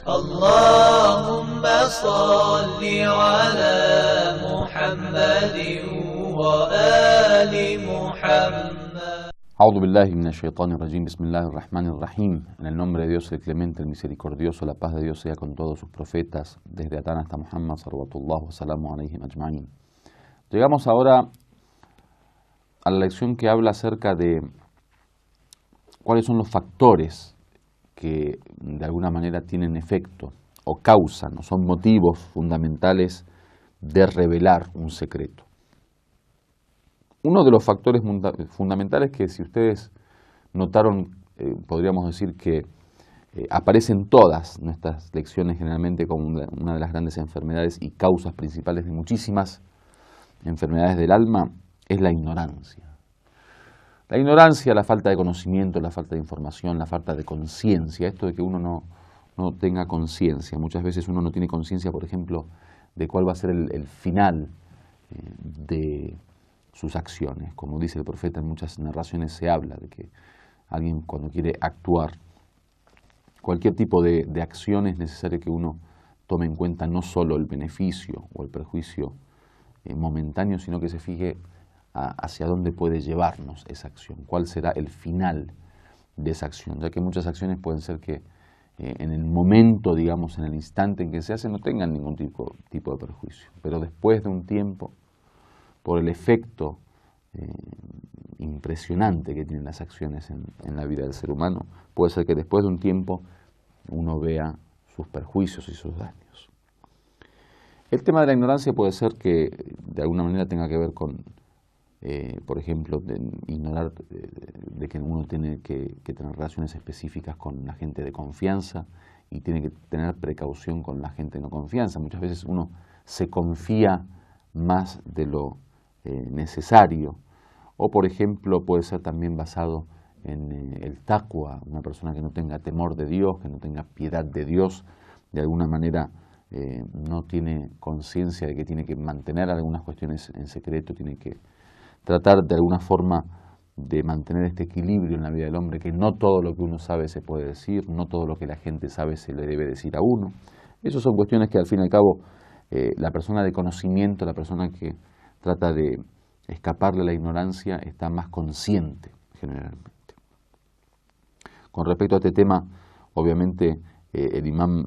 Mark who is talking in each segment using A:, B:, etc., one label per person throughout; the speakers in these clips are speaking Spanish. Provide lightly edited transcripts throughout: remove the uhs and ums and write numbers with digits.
A: اللهم صل على محمد وآل محمد.
B: A'udhu billahi minash shaitanir rajim. Bismillahirrahmanirrahim. En el nombre de Dios, el clemente, el misericordioso, la paz de Dios sea con todos sus profetas, desde Adán hasta Muhammad, salawatullah wa salamu alayhim ajma'in. Llegamos ahora a la lección que habla acerca de cuáles son los factores que de alguna manera tienen efecto o causan o son motivos fundamentales de revelar un secreto. Uno de los factores fundamentales que, si ustedes notaron, podríamos decir que aparecen todas nuestras lecciones generalmente como una de las grandes enfermedades y causas principales de muchísimas enfermedades del alma, es la ignorancia. La ignorancia, la falta de conocimiento, la falta de información, la falta de conciencia, esto de que uno no tenga conciencia. Muchas veces uno no tiene conciencia, por ejemplo, de cuál va a ser el final de sus acciones. Como dice el profeta, en muchas narraciones se habla de que alguien, cuando quiere actuar cualquier tipo de acción, es necesario que uno tome en cuenta no solo el beneficio o el perjuicio momentáneo, sino que se fije hacia dónde puede llevarnos esa acción, cuál será el final de esa acción, ya que muchas acciones pueden ser que en el momento, digamos, en el instante en que se hace, no tengan ningún tipo de perjuicio, pero después de un tiempo, por el efecto impresionante que tienen las acciones en la vida del ser humano, puede ser que después de un tiempo uno vea sus perjuicios y sus daños. El tema de la ignorancia puede ser que de alguna manera tenga que ver con, por ejemplo, de ignorar de que uno tiene que tener relaciones específicas con la gente de confianza y tiene que tener precaución con la gente de no confianza. Muchas veces uno se confía más de lo necesario, o por ejemplo puede ser también basado en el taqwa, una persona que no tenga temor de Dios, que no tenga piedad de Dios, de alguna manera no tiene conciencia de que tiene que mantener algunas cuestiones en secreto, tiene que tratar de alguna forma de mantener este equilibrio en la vida del hombre, que no todo lo que uno sabe se puede decir, no todo lo que la gente sabe se le debe decir a uno. Esas son cuestiones que al fin y al cabo la persona de conocimiento, la persona que trata de escaparle a la ignorancia, está más consciente generalmente. Con respecto a este tema, obviamente el imam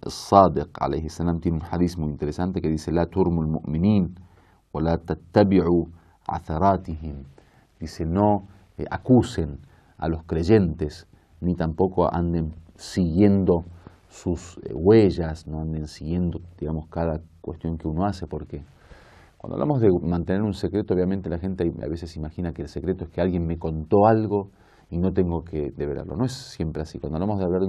B: Sadiq alayhi salam tiene un hadith muy interesante que dice: la turmul mu'minin wa la tattabi'u atharatihim. Dice: no acusen a los creyentes, ni tampoco anden siguiendo sus huellas, no anden siguiendo, digamos, cada cuestión que uno hace, porque cuando hablamos de mantener un secreto, obviamente la gente a veces imagina que el secreto es que alguien me contó algo y no tengo que develarlo. No es siempre así. Cuando hablamos de hablar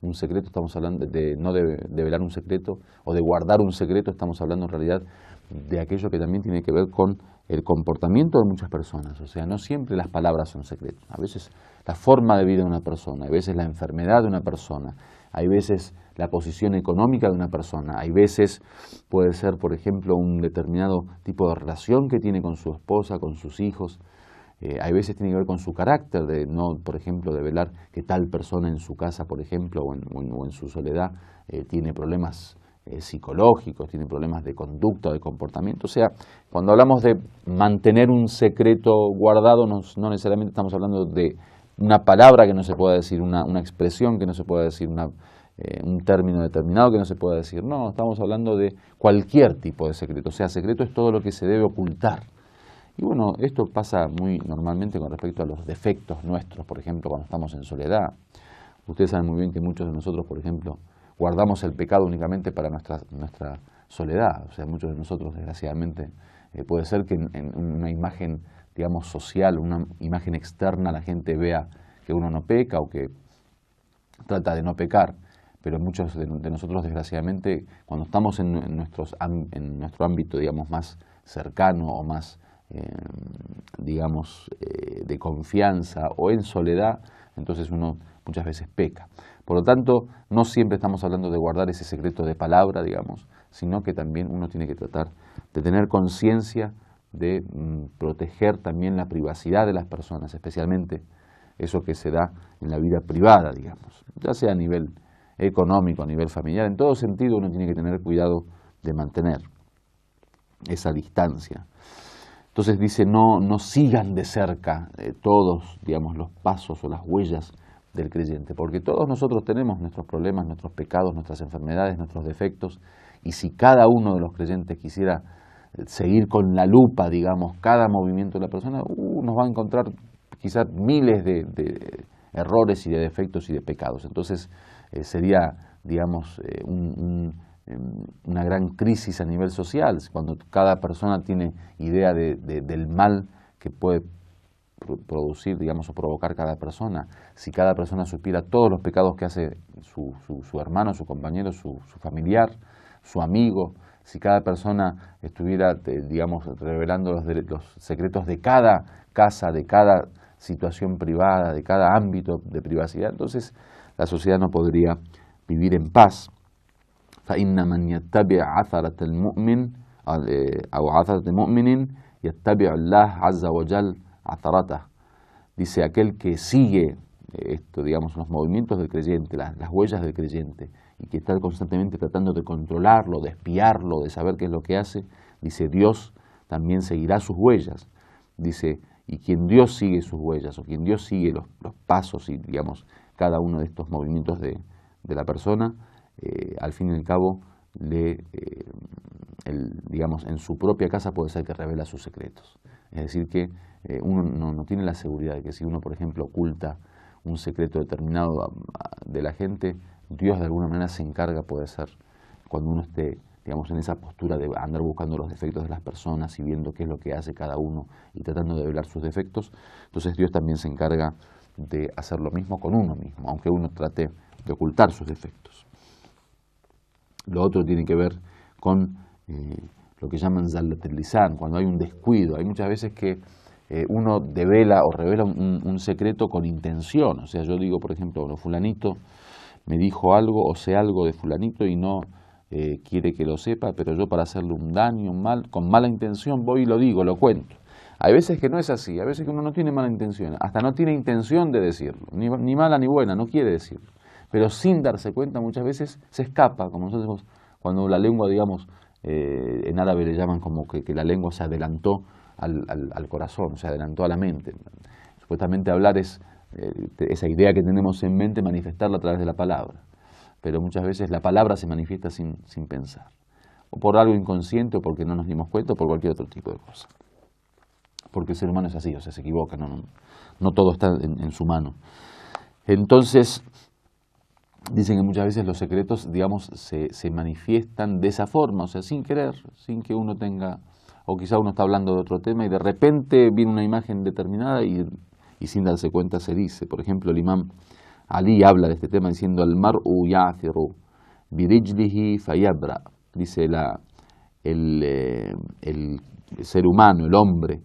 B: un secreto, estamos hablando de no develar un secreto o de guardar un secreto, estamos hablando en realidad de aquello que también tiene que ver con el comportamiento de muchas personas. O sea, no siempre las palabras son secretos. A veces la forma de vida de una persona, a veces la enfermedad de una persona, hay veces la posición económica de una persona, hay veces puede ser, por ejemplo, un determinado tipo de relación que tiene con su esposa, con sus hijos. Hay veces tiene que ver con su carácter, de no, por ejemplo, develar que tal persona en su casa, por ejemplo, o en su soledad, tiene problemas psicológicos, tiene problemas de conducta o de comportamiento. O sea, cuando hablamos de mantener un secreto guardado, no necesariamente estamos hablando de una palabra que no se pueda decir, una expresión que no se pueda decir, un término determinado que no se pueda decir. No, estamos hablando de cualquier tipo de secreto. O sea, secreto es todo lo que se debe ocultar. Y bueno, esto pasa muy normalmente con respecto a los defectos nuestros, por ejemplo, cuando estamos en soledad. Ustedes saben muy bien que muchos de nosotros, por ejemplo, guardamos el pecado únicamente para nuestra soledad. O sea, muchos de nosotros, desgraciadamente, puede ser que en una imagen, digamos, social, una imagen externa, la gente vea que uno no peca o que trata de no pecar. Pero muchos de nosotros, desgraciadamente, cuando estamos en nuestro ámbito, digamos, más cercano o más digamos, de confianza o en soledad, entonces uno muchas veces peca. Por lo tanto, no siempre estamos hablando de guardar ese secreto de palabra, digamos, sino que también uno tiene que tratar de tener conciencia de proteger también la privacidad de las personas, especialmente eso que se da en la vida privada, digamos, ya sea a nivel económico, a nivel familiar. En todo sentido uno tiene que tener cuidado de mantener esa distancia. Entonces dice, no sigan de cerca todos, digamos, los pasos o las huellas del creyente, porque todos nosotros tenemos nuestros problemas, nuestros pecados, nuestras enfermedades, nuestros defectos, y si cada uno de los creyentes quisiera seguir con la lupa, digamos, cada movimiento de la persona, nos va a encontrar quizás miles de errores y de defectos y de pecados. Entonces sería, digamos, una gran crisis a nivel social, cuando cada persona tiene idea del mal que puede producir, digamos, o provocar cada persona. Si cada persona supiera todos los pecados que hace su hermano, su compañero, su familiar, su amigo, si cada persona estuviera, digamos, revelando los secretos de cada casa, de cada situación privada, de cada ámbito de privacidad, entonces la sociedad no podría vivir en paz. فإن من يتبع عثرة المؤمن أو عثرة المؤمن يتبع الله عز وجل عثرته. Dice, aquel que sigue digamos, los movimientos del creyente, las huellas del creyente, y que está constantemente tratando de controlarlo, de espiarlo, de saber qué es lo que hace, dice, Dios también seguirá sus huellas. Dice, y quien Dios sigue sus huellas, o quien Dios sigue los pasos y, digamos, cada uno de estos movimientos de la persona, al fin y al cabo, digamos, en su propia casa puede ser que revela sus secretos. Es decir, que uno no tiene la seguridad de que si uno, por ejemplo, oculta un secreto determinado de la gente, Dios de alguna manera se encarga, puede ser, cuando uno esté, digamos, en esa postura de andar buscando los defectos de las personas y viendo qué es lo que hace cada uno y tratando de velar sus defectos, entonces Dios también se encarga de hacer lo mismo con uno mismo, aunque uno trate de ocultar sus defectos. Lo otro tiene que ver con lo que llaman zallat al-lisan, cuando hay un descuido. Hay muchas veces que uno devela o revela un secreto con intención. O sea, yo digo, por ejemplo, bueno, fulanito me dijo algo o sé algo de fulanito y no quiere que lo sepa, pero yo para hacerle un daño, con mala intención voy y lo digo, lo cuento. Hay veces que no es así, hay veces que uno no tiene mala intención, hasta no tiene intención de decirlo, ni mala ni buena, no quiere decirlo. Pero sin darse cuenta muchas veces se escapa, como nosotros cuando la lengua, digamos, en árabe le llaman como que la lengua se adelantó al corazón, se adelantó a la mente. Supuestamente hablar es esa idea que tenemos en mente, manifestarla a través de la palabra. Pero muchas veces la palabra se manifiesta sin pensar. O por algo inconsciente, o porque no nos dimos cuenta, o por cualquier otro tipo de cosa. Porque el ser humano es así, o sea, se equivoca, no todo está en su mano. Entonces, dicen que muchas veces los secretos, digamos, se manifiestan de esa forma, o sea, sin querer, sin que uno tenga, o quizá uno está hablando de otro tema y de repente viene una imagen determinada y sin darse cuenta se dice. Por ejemplo, el imam Ali habla de este tema diciendo, al-mar'u ya'thiru birijlihi fayabra. Dice el ser humano, el hombre,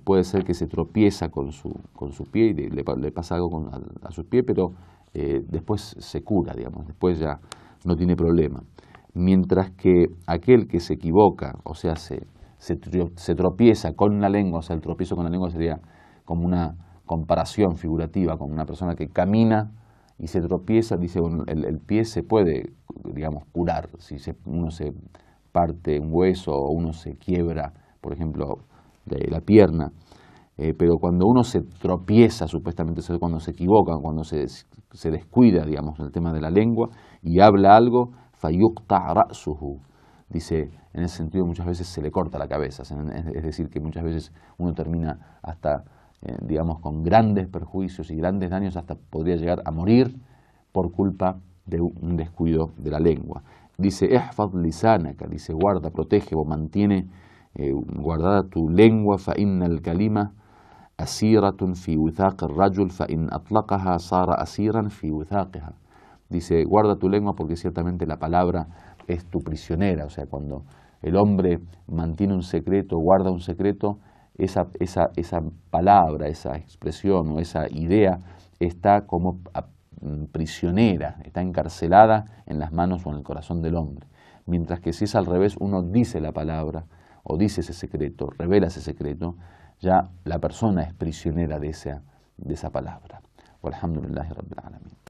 B: puede ser que se tropieza con su pie y le pasa algo a su pie, pero después se cura, digamos, después ya no tiene problema. Mientras que aquel que se equivoca, o sea, se tropieza con la lengua, o sea, el tropiezo con la lengua sería como una comparación figurativa con una persona que camina y se tropieza, dice, bueno, el pie se puede, digamos, curar. Si uno se parte un hueso o uno se quiebra, por ejemplo, la pierna, pero cuando uno se tropieza, supuestamente es cuando se equivoca, cuando se descuida, digamos, el tema de la lengua y habla algo, fayuqta' ra'suhu. Dice, en ese sentido muchas veces se le corta la cabeza, es decir, que muchas veces uno termina hasta, digamos, con grandes perjuicios y grandes daños, hasta podría llegar a morir por culpa de un descuido de la lengua. Dice, ihfaz lisanaka, dice, guarda, protege o mantiene guardada tu lengua, fa inna al-kalima asiratun fi withaq ar-rajul, fa in atlaqaha sara asiran fi withaqiha. Dice, guarda tu lengua porque ciertamente la palabra es tu prisionera. O sea, cuando el hombre mantiene un secreto, guarda un secreto, esa palabra, esa expresión o esa idea está como prisionera, está encarcelada en las manos o en el corazón del hombre. Mientras que si es al revés, uno dice la palabra o dice ese secreto, revela ese secreto, ya la persona es prisionera de esa palabra. Walhamdulillahi Rabbil Alamin.